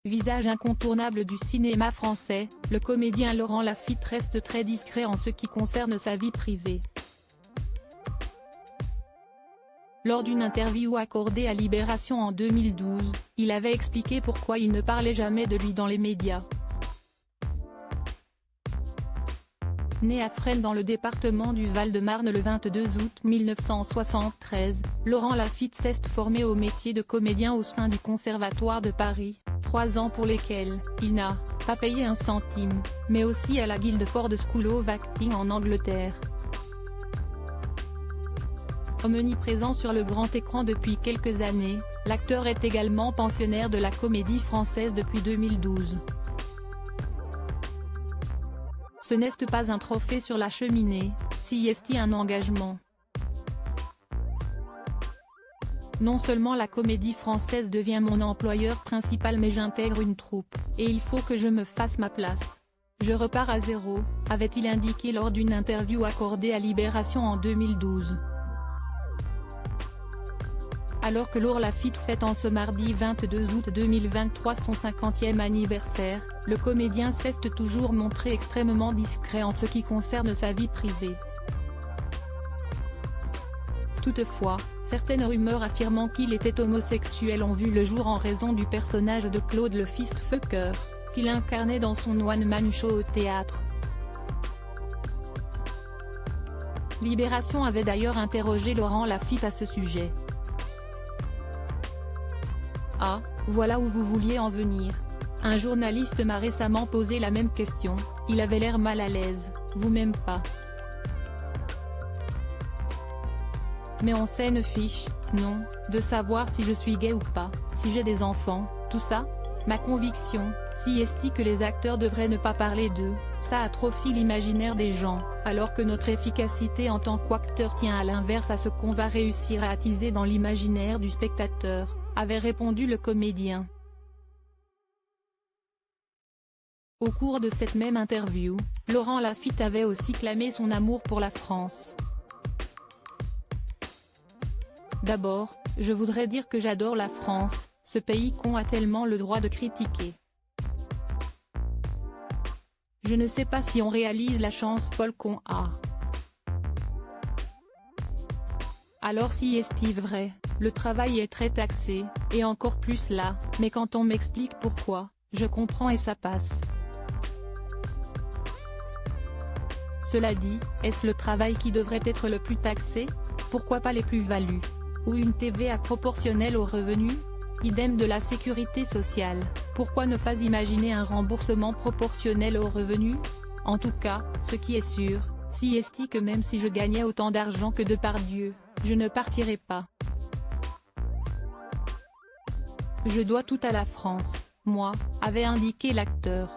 Visage incontournable du cinéma français, le comédien Laurent Lafitte reste très discret en ce qui concerne sa vie privée. Lors d'une interview accordée à Libération en 2012, il avait expliqué pourquoi il ne parlait jamais de lui dans les médias. Né à Fresnes dans le département du Val-de-Marne le 22 août 1973, Laurent Lafitte s'est formé au métier de comédien au sein du Conservatoire de Paris, 3 ans pour lesquels il n'a pas payé un centime, mais aussi à la Guildford School of Acting en Angleterre. Omniprésent sur le grand écran depuis quelques années, l'acteur est également pensionnaire de la Comédie Française depuis 2012. Ce n'est pas un trophée sur la cheminée, si est un engagement. Non seulement la Comédie Française devient mon employeur principal mais j'intègre une troupe, et il faut que je me fasse ma place. Je repars à zéro, avait-il indiqué lors d'une interview accordée à Libération en 2012. Alors que Laurent Lafitte fête en ce mardi 22 août 2023 son 50e anniversaire, le comédien s'est toujours montré extrêmement discret en ce qui concerne sa vie privée. Toutefois, certaines rumeurs affirmant qu'il était homosexuel ont vu le jour en raison du personnage de Claude le Fistfucker, qu'il incarnait dans son one-man show au théâtre. Libération avait d'ailleurs interrogé Laurent Lafitte à ce sujet. Ah, voilà où vous vouliez en venir. Un journaliste m'a récemment posé la même question, il avait l'air mal à l'aise, vous-même pas. Mais on s'en fiche, non, de savoir si je suis gay ou pas, si j'ai des enfants, tout ça. Ma conviction, si est que les acteurs devraient ne pas parler d'eux, ça atrophie l'imaginaire des gens, alors que notre efficacité en tant qu'acteur tient à l'inverse à ce qu'on va réussir à attiser dans l'imaginaire du spectateur, avait répondu le comédien. Au cours de cette même interview, Laurent Lafitte avait aussi clamé son amour pour la France. D'abord, je voudrais dire que j'adore la France, ce pays qu'on a tellement le droit de critiquer. Je ne sais pas si on réalise la chance folle qu'on a. Alors si est vrai, le travail est très taxé, et encore plus là, mais quand on m'explique pourquoi, je comprends et ça passe. Cela dit, est-ce le travail qui devrait être le plus taxé? Pourquoi pas les plus-values? Ou une TVA proportionnelle aux revenus? Idem de la sécurité sociale, pourquoi ne pas imaginer un remboursement proportionnel aux revenus? En tout cas, ce qui est sûr, si est que même si je gagnais autant d'argent que Depardieu, je ne partirais pas. Je dois tout à la France, moi, avait indiqué l'acteur.